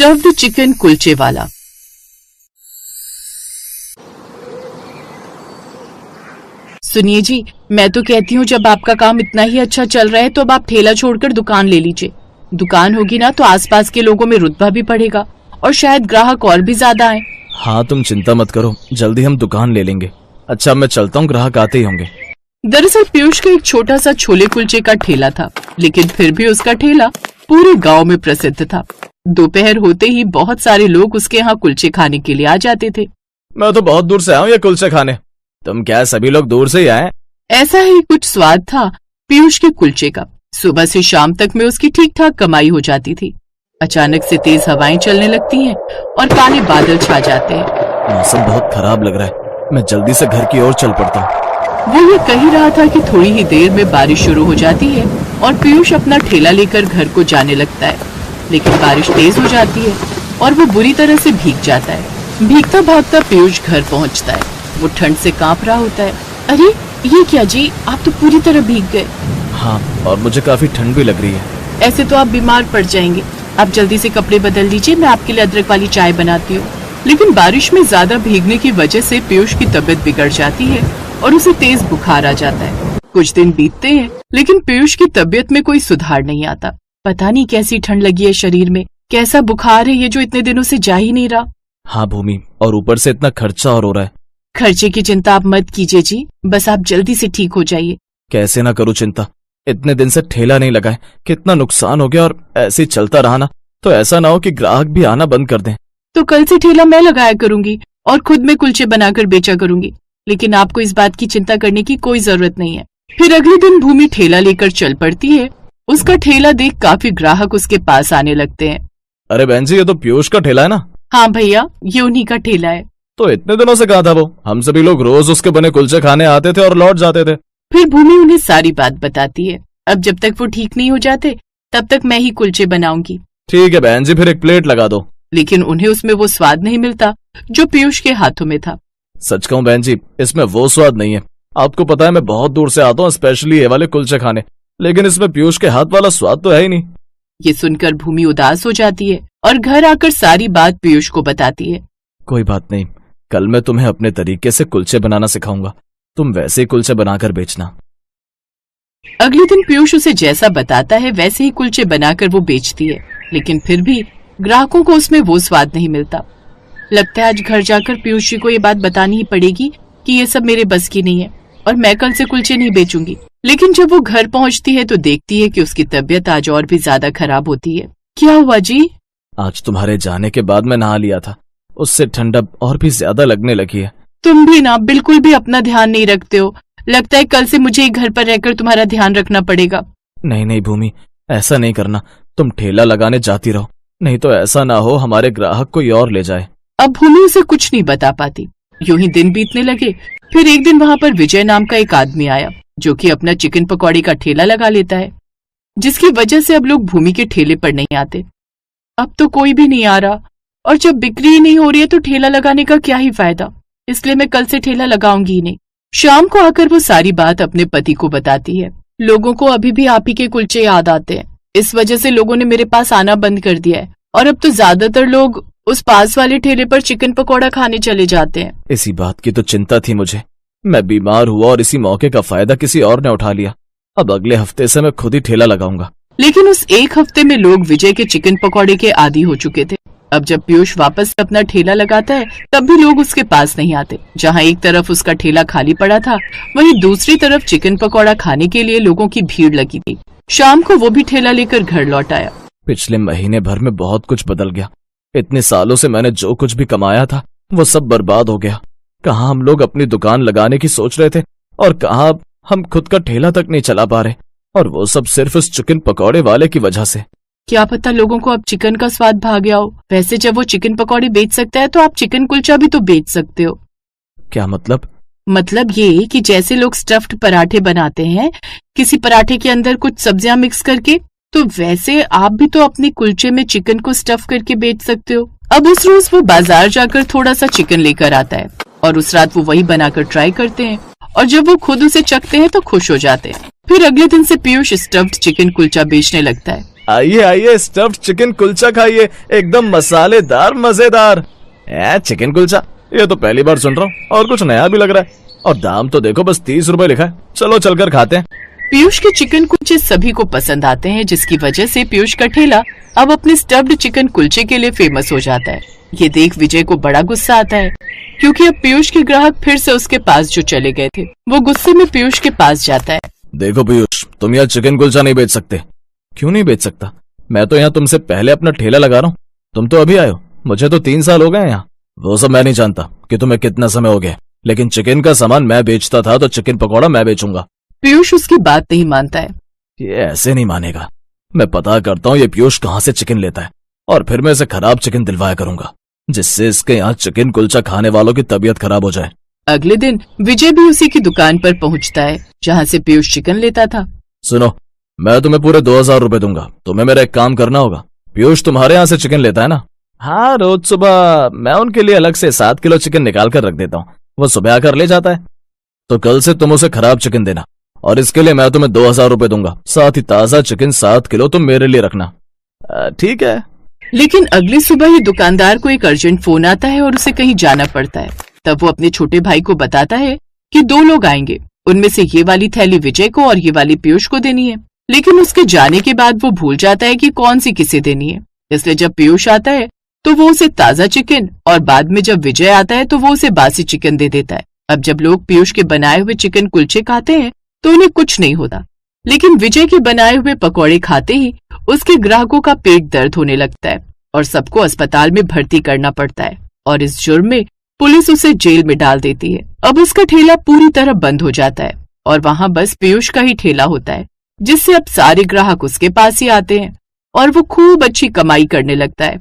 Stuffed chicken कुलचे वाला। सुनिए जी, मैं तो कहती हूँ जब आपका काम इतना ही अच्छा चल रहा है तो अब आप ठेला छोड़कर दुकान ले लीजिए। दुकान होगी ना तो आसपास के लोगों में रुतबा भी बढ़ेगा और शायद ग्राहक और भी ज्यादा आए। हाँ तुम चिंता मत करो, जल्दी हम दुकान ले लेंगे। अच्छा मैं चलता हूँ, ग्राहक आते ही होंगे। दरअसल पीयूष का एक छोटा सा छोले कुलचे का ठेला था, लेकिन फिर भी उसका ठेला पूरे गांव में प्रसिद्ध था। दोपहर होते ही बहुत सारे लोग उसके यहाँ कुलचे खाने के लिए आ जाते थे। मैं तो बहुत दूर से आया हूँ ये कुलचे खाने। तुम क्या सभी लोग दूर से ही आए? ऐसा ही कुछ स्वाद था पीयूष के कुलचे का। सुबह से शाम तक में उसकी ठीक ठाक कमाई हो जाती थी। अचानक से तेज हवाएं चलने लगती हैं और काले बादल छा जाते हैं। मौसम बहुत खराब लग रहा है, मैं जल्दी से घर की ओर चल पड़ता हूँ। वो ये कह ही रहा था कि थोड़ी ही देर में बारिश शुरू हो जाती है और पीयूष अपना ठेला लेकर घर को जाने लगता है। लेकिन बारिश तेज हो जाती है और वो बुरी तरह से भीग जाता है। भीगता भागता पीयूष घर पहुंचता है। वो ठंड से कांप रहा होता है। अरे ये क्या जी, आप तो पूरी तरह भीग गए। हाँ, और मुझे काफी ठंड भी लग रही है। ऐसे तो आप बीमार पड़ जाएंगे। आप जल्दी से कपड़े बदल लीजिए, मैं आपके लिए अदरक वाली चाय बनाती हूँ। लेकिन बारिश में ज्यादा भीगने की वजह से पीयूष की तबीयत बिगड़ जाती है और उसे तेज बुखार आ जाता है। कुछ दिन बीतते हैं लेकिन पीयूष की तबीयत में कोई सुधार नहीं आता। पता नहीं कैसी ठंड लगी है शरीर में, कैसा बुखार है ये जो इतने दिनों से जा ही नहीं रहा। हाँ भूमि, और ऊपर से इतना खर्चा और हो रहा है। खर्चे की चिंता आप मत कीजिए जी, बस आप जल्दी से ठीक हो जाइए। कैसे ना करूँ चिंता, इतने दिन से ठेला नहीं लगाए, कितना नुकसान हो गया। और ऐसे ही चलता रहा ना तो ऐसा ना हो कि ग्राहक भी आना बंद कर दें। तो कल से ठेला मैं लगाया करूंगी और खुद में कुलचे बनाकर बेचा करूंगी। लेकिन आपको इस बात की चिंता करने की कोई जरूरत नहीं है। फिर अगले दिन भूमि ठेला लेकर चल पड़ती है। उसका ठेला देख काफी ग्राहक उसके पास आने लगते हैं। अरे बहन जी, ये तो पीयूष का ठेला है ना? हाँ भैया, ये उन्हीं का ठेला है। तो इतने दिनों से कहा था वो? हम सभी लोग रोज उसके बने कुलचे खाने आते थे और लौट जाते थे। फिर भूमि उन्हें सारी बात बताती है। अब जब तक वो ठीक नहीं हो जाते तब तक मैं ही कुलचे बनाऊंगी। ठीक है बहन जी, फिर एक प्लेट लगा दो। लेकिन उन्हें उसमें वो स्वाद नहीं मिलता जो पीयूष के हाथों में था। सच कहूँ बहन जी, इसमें वो स्वाद नहीं है। आपको पता है मैं बहुत दूर से आता हूँ स्पेशली ये वाले कुलचे खाने, लेकिन इसमें पीयूष के हाथ वाला स्वाद तो है ही नहीं। ये सुनकर भूमि उदास हो जाती है और घर आकर सारी बात पीयूष को बताती है। कोई बात नहीं, कल मैं तुम्हें अपने तरीके से कुलचे बनाना सिखाऊंगा, तुम वैसे ही कुलचे बनाकर बेचना। अगले दिन पीयूष उसे जैसा बताता है वैसे ही कुलचे बनाकर वो बेचती है। लेकिन फिर भी ग्राहकों को उसमें वो स्वाद नहीं मिलता। लगता है आज घर जाकर पीयूष जी को ये बात बतानी ही पड़ेगी कि ये सब मेरे बस की नहीं है और मैं कल से कुलचे नहीं बेचूंगी। लेकिन जब वो घर पहुंचती है तो देखती है कि उसकी तबीयत आज और भी ज्यादा खराब होती है। क्या हुआ जी? आज तुम्हारे जाने के बाद मैं नहा लिया था, उससे ठंड अब और भी ज्यादा लगने लगी है। तुम भी ना बिल्कुल भी अपना ध्यान नहीं रखते हो। लगता है कल से मुझे ही घर पर रहकर तुम्हारा ध्यान रखना पड़ेगा। नहीं नहीं भूमि, ऐसा नहीं करना। तुम ठेला लगाने जाती रहो, नहीं तो ऐसा ना हो हमारे ग्राहक कोई और ले जाए। अब भूमि उसे कुछ नहीं बता पाती। यूं ही दिन बीतने लगे। फिर एक दिन वहाँ पर विजय नाम का एक आदमी आया जो कि अपना चिकन पकौड़े का ठेला लगा लेता है, जिसकी वजह से अब लोग भूमि के ठेले पर नहीं आते। अब तो कोई भी नहीं आ रहा और जब बिक्री ही नहीं हो रही है तो ठेला लगाने का क्या ही फायदा। इसलिए मैं कल से ठेला लगाऊंगी ही नहीं। शाम को आकर वो सारी बात अपने पति को बताती है। लोगों को अभी भी आप ही के कुलचे याद आते हैं। इस वजह से लोगों ने मेरे पास आना बंद कर दिया है और अब तो ज्यादातर लोग उस पास वाले ठेले पर चिकन पकौड़ा खाने चले जाते हैं। इसी बात की तो चिंता थी मुझे। मैं बीमार हुआ और इसी मौके का फायदा किसी और ने उठा लिया। अब अगले हफ्ते से मैं खुद ही ठेला लगाऊंगा। लेकिन उस एक हफ्ते में लोग विजय के चिकन पकौड़े के आदी हो चुके थे। अब जब पीयूष वापस अपना ठेला लगाता है तब भी लोग उसके पास नहीं आते। जहाँ एक तरफ उसका ठेला खाली पड़ा था वहीं दूसरी तरफ चिकन पकौड़ा खाने के लिए लोगों की भीड़ लगी थी। शाम को वो भी ठेला लेकर घर लौट आया। पिछले महीने भर में बहुत कुछ बदल गया। इतने सालों से मैंने जो कुछ भी कमाया था वो सब बर्बाद हो गया। कहाँ हम लोग अपनी दुकान लगाने की सोच रहे थे और कहाँ हम खुद का ठेला तक नहीं चला पा रहे, और वो सब सिर्फ उस चिकन पकौड़े वाले की वजह से। क्या पता लोगों को अब चिकन का स्वाद भा गया हो। वैसे जब वो चिकन पकौड़े बेच सकता है तो आप चिकन कुलचा भी तो बेच सकते हो। क्या मतलब? मतलब ये कि जैसे लोग स्टफ्ड पराठे बनाते हैं किसी पराठे के अंदर कुछ सब्जियां मिक्स करके, तो वैसे आप भी तो अपने कुलचे में चिकन को स्टफ करके बेच सकते हो। अब उस रोज वो बाजार जाकर थोड़ा सा चिकन लेकर आता है और उस रात वो वही बनाकर ट्राई करते हैं और जब वो खुद उसे चखते हैं तो खुश हो जाते हैं। फिर अगले दिन से पीयूष स्टफ्ड चिकन कुलचा बेचने लगता है। आइए आइए, स्टफ्ड चिकन कुलचा खाइए, एकदम मसालेदार मजेदार। चिकन कुलचा, ये तो पहली बार सुन रहा हूँ और कुछ नया भी लग रहा है। और दाम तो देखो, बस 30 रुपए लिखा है। चलो चलकर खाते हैं। पीयूष के चिकन कुलचे सभी को पसंद आते हैं, जिसकी वजह से पीयूष का ठेला अब अपने स्टफ्ड चिकन कुलचे के लिए फेमस हो जाता है। ये देख विजय को बड़ा गुस्सा आता है, क्योंकि अब पीयूष के ग्राहक फिर से उसके पास जो चले गए थे। वो गुस्से में पीयूष के पास जाता है। देखो पीयूष, तुम यहाँ चिकन कुलचा नहीं बेच सकते। क्यों नहीं बेच सकता? मैं तो यहाँ तुमसे पहले अपना ठेला लगा रहा हूँ, तुम तो अभी आए हो। मुझे तो 3 साल हो गए यहाँ। वो सब मैं नहीं जानता कि तुम्हें कितना समय हो गया, लेकिन चिकन का सामान मैं बेचता था, तो चिकन पकौड़ा मैं बेचूंगा। पीयूष उसकी बात नहीं मानता है। ये ऐसे नहीं मानेगा। मैं पता करता हूँ ये पीयूष कहाँ से चिकन लेता है, और फिर मैं इसे खराब चिकन दिलवाया करूंगा, जिससे इसके यहाँ चिकन कुलचा खाने वालों की तबीयत खराब हो जाए। अगले दिन विजय भी उसी की दुकान पर पहुँचता है, जहाँ से पीयूष चिकन लेता था। सुनो, मैं तुम्हें पूरे 2000 रुपए दूंगा। तुम्हें मेरा एक काम करना होगा। पीयूष तुम्हारे यहाँ से चिकन लेता है ना? हाँ, रोज सुबह मैं उनके लिए अलग से 7 किलो चिकन निकाल कर रख देता हूँ। वो सुबह आकर ले जाता है। तो कल से तुम उसे खराब चिकन देना, और इसके लिए मैं तुम्हें 2000 रुपए दूंगा। साथ ही ताजा चिकन 7 किलो तुम मेरे लिए रखना। ठीक है। लेकिन अगली सुबह ही दुकानदार को एक अर्जेंट फोन आता है और उसे कहीं जाना पड़ता है। तब वो अपने छोटे भाई को बताता है कि 2 लोग आएंगे, उनमें से ये वाली थैली विजय को और ये वाली पीयूष को देनी है। लेकिन उसके जाने के बाद वो भूल जाता है कि कौन सी किसे देनी है। इसलिए जब पीयूष आता है तो वो उसे ताजा चिकन, और बाद में जब विजय आता है तो वो उसे बासी चिकन दे देता है। अब जब लोग पीयूष के बनाए हुए चिकन कुलचे खाते हैं तो उन्हें कुछ नहीं होता, लेकिन विजय के बनाए हुए पकौड़े खाते ही उसके ग्राहकों का पेट दर्द होने लगता है और सबको अस्पताल में भर्ती करना पड़ता है, और इस जुर्म में पुलिस उसे जेल में डाल देती है। अब उसका ठेला पूरी तरह बंद हो जाता है और वहाँ बस पीयूष का ही ठेला होता है, जिससे अब सारे ग्राहक उसके पास ही आते हैं और वो खूब अच्छी कमाई करने लगता है।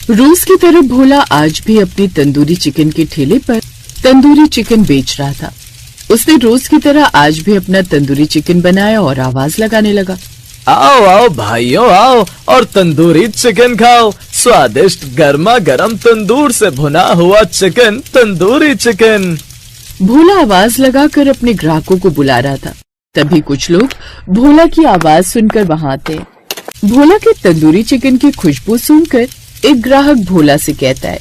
रोज की तरह भोला आज भी अपनी तंदूरी चिकन के ठेले पर तंदूरी चिकन बेच रहा था। उसने रोज की तरह आज भी अपना तंदूरी चिकन बनाया और आवाज लगाने लगा, आओ आओ भाइयों, आओ और तंदूरी चिकन खाओ। स्वादिष्ट गर्मा गर्म तंदूर से भुना हुआ चिकन, तंदूरी चिकन। भोला आवाज लगाकर अपने ग्राहकों को बुला रहा था। तभी कुछ लोग भोला की आवाज सुनकर वहां आते हैं। भोला के तंदूरी चिकन की खुशबू सुनकर एक ग्राहक भोला से कहता है,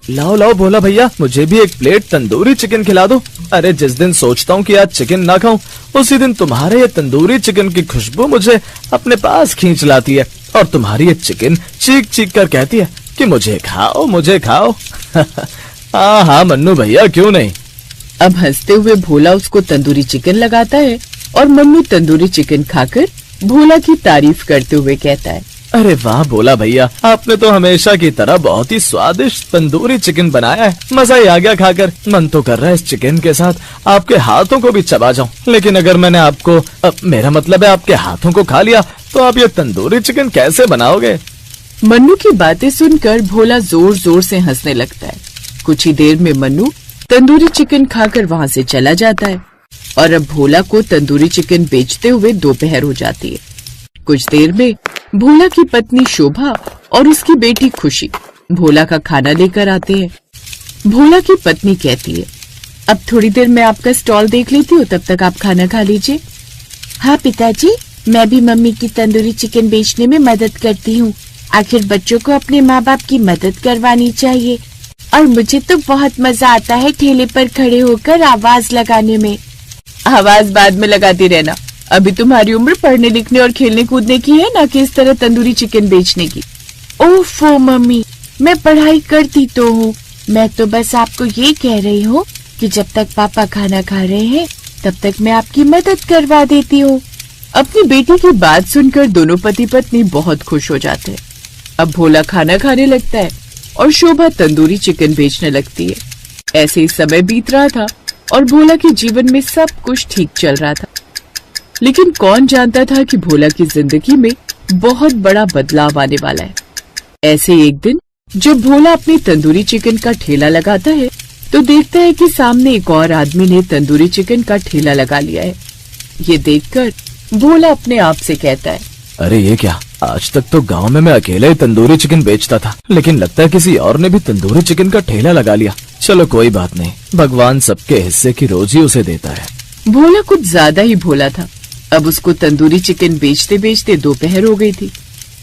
लाओ लाओ भोला भैया, मुझे भी एक प्लेट तंदूरी चिकन खिला दो। अरे जिस दिन सोचता हूँ कि आज चिकन ना खाऊं, उसी दिन तुम्हारे ये तंदूरी चिकन की खुशबू मुझे अपने पास खींच लाती है, और तुम्हारी ये चिकन चीख चीख कर कहती है कि मुझे खाओ, मुझे खाओ। हाँ हाँ मन्नू भैया, क्यों नहीं। अब हंसते हुए भोला उसको तंदूरी चिकन लगाता है और मन्नू तंदूरी चिकन खाकर भोला की तारीफ करते हुए कहता है, अरे वाह भोला भैया, आपने तो हमेशा की तरह बहुत ही स्वादिष्ट तंदूरी चिकन बनाया है। मजा ही आ गया खाकर। मन तो कर रहा है इस चिकन के साथ आपके हाथों को भी चबा जाऊं, लेकिन अगर मैंने आपको मेरा मतलब है आपके हाथों को खा लिया, तो आप ये तंदूरी चिकन कैसे बनाओगे। मन्नू की बातें सुनकर भोला जोर जोर से हंसने लगता है। कुछ ही देर में मन्नू तंदूरी चिकन खाकर वहाँ से चला जाता है, और अब भोला को तंदूरी चिकन बेचते हुए दोपहर हो जाती है। कुछ देर में भोला की पत्नी शोभा और उसकी बेटी खुशी भोला का खाना लेकर आते हैं। भोला की पत्नी कहती है, अब थोड़ी देर मैं आपका स्टॉल देख लेती हूँ, तब तक आप खाना खा लीजिए। हाँ पिताजी, मैं भी मम्मी की तंदूरी चिकन बेचने में मदद करती हूँ। आखिर बच्चों को अपने माँ बाप की मदद करवानी चाहिए, और मुझे तो बहुत मजा आता है ठेले पर खड़े होकर आवाज लगाने में। आवाज बाद में लगाती रहना, अभी तुम्हारी उम्र पढ़ने लिखने और खेलने कूदने की है, ना कि इस तरह तंदूरी चिकन बेचने की। ओफो मम्मी, मैं पढ़ाई करती तो हूँ। मैं तो बस आपको ये कह रही हूँ कि जब तक पापा खाना खा रहे हैं तब तक मैं आपकी मदद करवा देती हूँ। अपनी बेटी की बात सुनकर दोनों पति पत्नी बहुत खुश हो जाते हैं। अब भोला खाना खाने लगता है और शोभा तंदूरी चिकन बेचने लगती है। ऐसे ही समय बीत रहा था और भोला के जीवन में सब कुछ ठीक चल रहा था, लेकिन कौन जानता था कि भोला की जिंदगी में बहुत बड़ा बदलाव आने वाला है। ऐसे एक दिन जब भोला अपनी तंदूरी चिकन का ठेला लगाता है तो देखता है कि सामने एक और आदमी ने तंदूरी चिकन का ठेला लगा लिया है। ये देखकर भोला अपने आप से कहता है, अरे ये क्या, आज तक तो गांव में मैं अकेले ही तंदूरी चिकन बेचता था, लेकिन लगता है किसी और ने भी तंदूरी चिकन का ठेला लगा लिया। चलो कोई बात नहीं, भगवान सबके हिस्से की रोजी उसे देता है। भोला कुछ ज्यादा ही भोला था। अब उसको तंदूरी चिकन बेचते बेचते दोपहर हो गई थी,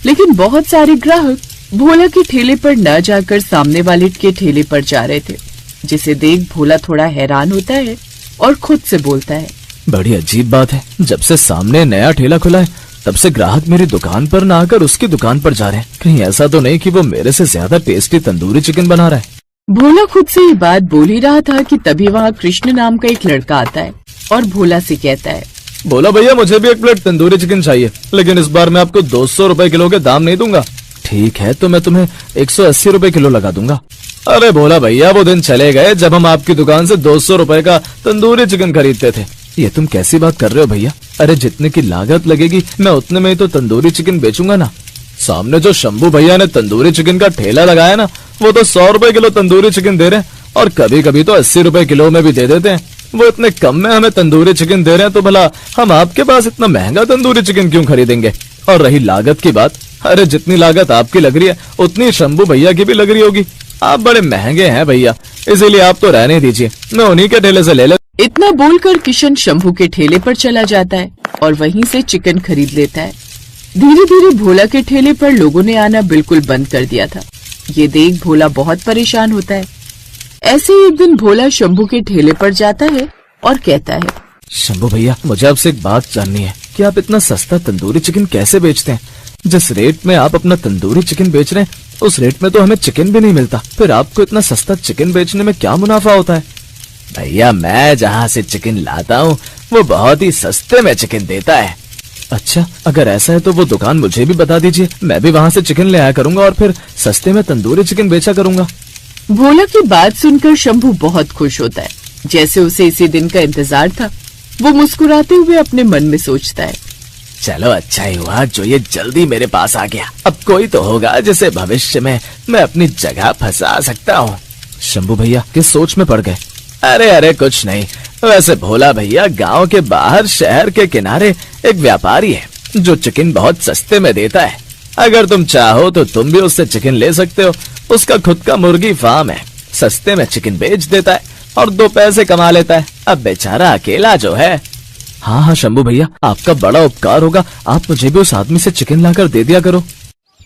लेकिन बहुत सारे ग्राहक भोला के ठेले पर न जाकर सामने वाले के ठेले पर जा रहे थे, जिसे देख भोला थोड़ा हैरान होता है और खुद से बोलता है, बड़ी अजीब बात है, जब से सामने नया ठेला खुला है तब से ग्राहक मेरी दुकान पर ना आकर उसकी दुकान पर जा रहे हैं। कहीं ऐसा तो नहीं कि वो मेरे से ज्यादा टेस्टी तंदूरी चिकन बना रहा है। भोला खुद से ये बात बोल ही रहा था कि तभी वहाँ कृष्ण नाम का एक लड़का आता है और भोला से कहता है, बोला भैया मुझे भी एक प्लेट तंदूरी चिकन चाहिए, लेकिन इस बार मैं आपको 200 रुपए किलो के दाम नहीं दूंगा। ठीक है तो मैं तुम्हें 180 रुपए किलो लगा दूंगा। अरे भोला भैया वो दिन चले गए जब हम आपकी दुकान से 200 रुपए का तंदूरी चिकन खरीदते थे। ये तुम कैसी बात कर रहे हो भैया? अरे जितने की लागत लगेगी मैं उतने में ही तो तंदूरी चिकन बेचूंगा ना। सामने जो शंभू भैया ने तंदूरी चिकन का ठेला लगाया ना, वो तो 100 रुपए किलो तंदूरी चिकन दे रहे हैं और कभी कभी तो 80 रुपए किलो में भी दे देते हैं। वो इतने कम में हमें तंदूरी चिकन दे रहे हैं तो भला हम आपके पास इतना महंगा तंदूरी चिकन क्यों खरीदेंगे? और रही लागत की बात, अरे जितनी लागत आपकी लग रही है उतनी शंभू भैया की भी लग रही होगी। आप बड़े महंगे हैं भैया, इसीलिए आप तो रहने दीजिए, मैं उन्हीं के ठेले से ले ले। इतना बोलकर किशन शंभू के ठेले पर चला जाता है और वहीं से चिकन खरीद लेता है। धीरे धीरे भोला के ठेले पर लोगों ने आना बिल्कुल बंद कर दिया था। ये देख भोला बहुत परेशान होता है। ऐसे ही एक दिन भोला शंभू के ठेले पर जाता है और कहता है, शंभू भैया मुझे आपसे एक बात जाननी है कि आप इतना सस्ता तंदूरी चिकन कैसे बेचते हैं? जिस रेट में आप अपना तंदूरी चिकन बेच रहे हैं उस रेट में तो हमें चिकन भी नहीं मिलता, फिर आपको इतना सस्ता चिकन बेचने में क्या मुनाफा होता है? भैया मैं जहाँ से चिकन लाता हूँ वो बहुत ही सस्ते में चिकन देता है। अच्छा अगर ऐसा है तो वो दुकान मुझे भी बता दीजिए, मैं भी वहाँ से चिकन ले आया करूंगा और फिर सस्ते में तंदूरी चिकन बेचा करूंगा। भोला की बात सुनकर शंभू बहुत खुश होता है, जैसे उसे इसी दिन का इंतजार था। वो मुस्कुराते हुए अपने मन में सोचता है, चलो अच्छा ही हुआ जो ये जल्दी मेरे पास आ गया, अब कोई तो होगा जिसे भविष्य में मैं अपनी जगह फंसा सकता हूँ। शंभू भैया किस सोच में पड़ गए? अरे अरे कुछ नहीं, वैसे भोला भैया गांव के बाहर शहर के किनारे एक व्यापारी है जो चिकन बहुत सस्ते में देता है। अगर तुम चाहो तो तुम भी उससे चिकन ले सकते हो। उसका खुद का मुर्गी फार्म है, सस्ते में चिकन बेच देता है और 2 पैसे कमा लेता है। अब बेचारा अकेला जो है। हाँ हाँ शंभू भैया आपका बड़ा उपकार होगा, आप मुझे भी उस आदमी से चिकन लाकर दे दिया करो।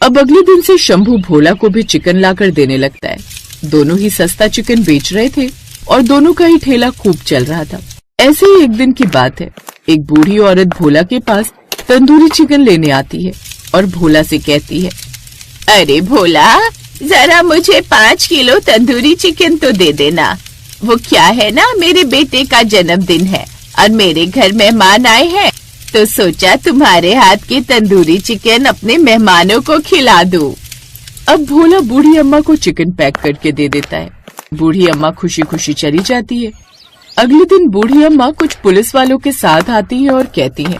अब अगले दिन से शंभू भोला को भी चिकन लाकर देने लगता है। दोनों ही सस्ता चिकन बेच रहे थे और दोनों का ही ठेला खूब चल रहा था। ऐसे ही एक दिन की बात है, एक बूढ़ी औरत भोला के पास तंदूरी चिकन लेने आती है और भोला से कहती है, अरे भोला जरा मुझे 5 किलो तंदूरी चिकन तो दे देना। वो क्या है ना, मेरे बेटे का जन्मदिन है और मेरे घर मेहमान आए हैं, तो सोचा तुम्हारे हाथ की तंदूरी चिकन अपने मेहमानों को खिला दूं। अब भोला बूढ़ी अम्मा को चिकन पैक करके दे देता है। बूढ़ी अम्मा खुशी खुशी चली जाती है। अगले दिन बूढ़ी अम्मा कुछ पुलिस वालों के साथ आती है और कहती है,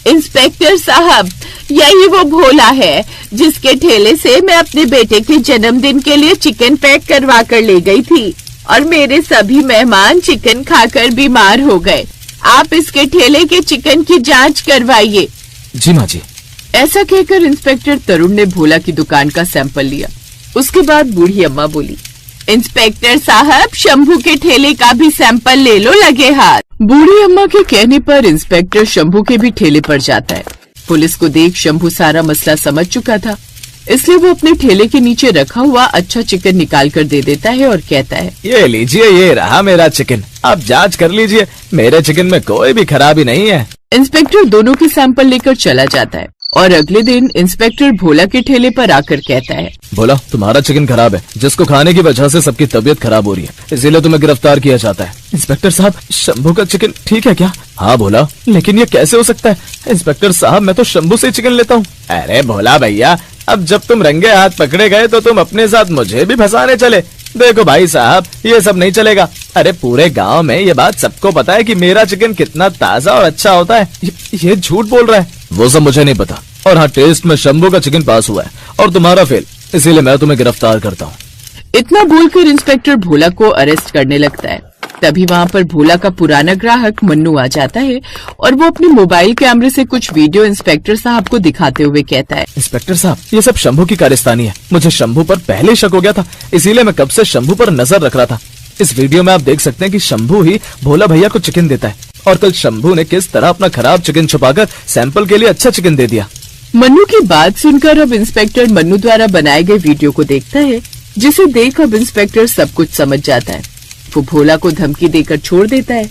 इंस्पेक्टर साहब यही वो भोला है जिसके ठेले से मैं अपने बेटे के जन्मदिन के लिए चिकन पैक करवा कर ले गई थी और मेरे सभी मेहमान चिकन खाकर बीमार हो गए। आप इसके ठेले के चिकन की जांच करवाइए। जी माँ जी। ऐसा कहकर इंस्पेक्टर तरुण ने भोला की दुकान का सैंपल लिया। उसके बाद बूढ़ी अम्मा बोली, इंस्पेक्टर साहब शंभू के ठेले का भी सैंपल ले लो लगे हाथ। बूढ़ी अम्मा के कहने पर इंस्पेक्टर शंभू के भी ठेले पर जाता है। पुलिस को देख शंभू सारा मसला समझ चुका था, इसलिए वो अपने ठेले के नीचे रखा हुआ अच्छा चिकन निकाल कर दे देता है और कहता है, ये लीजिए, ये रहा मेरा चिकन, आप जांच कर लीजिए, मेरे चिकन में कोई भी खराबी नहीं है। इंस्पेक्टर दोनों की सैंपल लेकर चला जाता है और अगले दिन इंस्पेक्टर भोला के ठेले पर आकर कहता है, भोला तुम्हारा चिकन खराब है, जिसको खाने की वजह से सबकी तबीयत खराब हो रही है, इसीलिए तुम्हें गिरफ्तार किया जाता है। इंस्पेक्टर साहब शंभू का चिकन ठीक है क्या? हाँ भोला, लेकिन ये कैसे हो सकता है? इंस्पेक्टर साहब मैं तो शंभू से चिकन लेता हूँ। अरे भोला भैया, अब जब तुम रंगे हाथ पकड़े गए तो तुम अपने साथ मुझे भी फंसाने चले। देखो भाई साहब, ये सब नहीं चलेगा। अरे पूरे गांव में ये बात सबको पता है कि मेरा चिकन कितना ताजा और अच्छा होता है। ये झूठ बोल रहा है। वो सब मुझे नहीं पता, और हाँ टेस्ट में शंभू का चिकन पास हुआ है और तुम्हारा फेल, इसीलिए मैं तुम्हें गिरफ्तार करता हूँ। इतना बोलकर इंस्पेक्टर भोला को अरेस्ट करने लगता है। तभी वहाँ पर भोला का पुराना ग्राहक मन्नू आ जाता है और वो अपने मोबाइल कैमरे से कुछ वीडियो इंस्पेक्टर साहब को दिखाते हुए कहता है, इंस्पेक्टर साहब ये सब शंभू की कारस्तानी है। मुझे शंभू पर पहले ही शक हो गया था, इसीलिए मैं कब से शंभू पर नजर रख रहा था। इस वीडियो में आप देख सकते हैं कि शंभू ही भोला भैया को चिकन देता है और कल शंभू ने किस तरह अपना खराब चिकन छुपाकर सैंपल के लिए अच्छा चिकन दे दिया। मन्नू की बात सुनकर अब इंस्पेक्टर मन्नू द्वारा बनाए गए वीडियो को देखता है, जिसे देख अब इंस्पेक्टर सब कुछ समझ जाता है। वो भोला को धमकी देकर छोड़ देता है,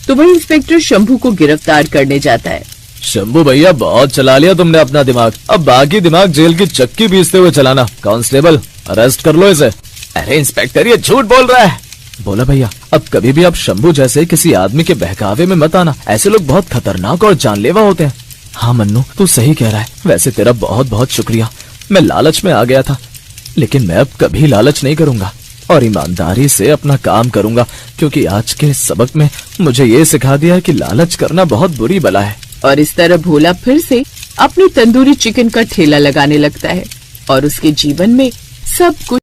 तो वही इंस्पेक्टर शंभू को गिरफ्तार करने जाता है। शंभू भैया बहुत चला लिया तुमने अपना दिमाग, अब बाकी दिमाग जेल की चक्की पीसते हुए चलाना। कांस्टेबल अरेस्ट कर लो इसे। अरे इंस्पेक्टर ये झूठ बोल रहा है। बोला भैया अब कभी भी आप शंभू जैसे किसी आदमी के बहकावे में मत आना, ऐसे लोग बहुत खतरनाक और जानलेवा होते हैं। हाँ मन्नू तू सही कह रहा है, वैसे तेरा बहुत बहुत शुक्रिया। मैं लालच में आ गया था, लेकिन मैं अब कभी लालच नहीं करूंगा और ईमानदारी से अपना काम करूंगा, क्योंकि आज के सबक में मुझे ये सिखा दिया है कि लालच करना बहुत बुरी बला है। और इस तरह भोला फिर से अपनी तंदूरी चिकन का ठेला लगाने लगता है और उसके जीवन में सब कुछ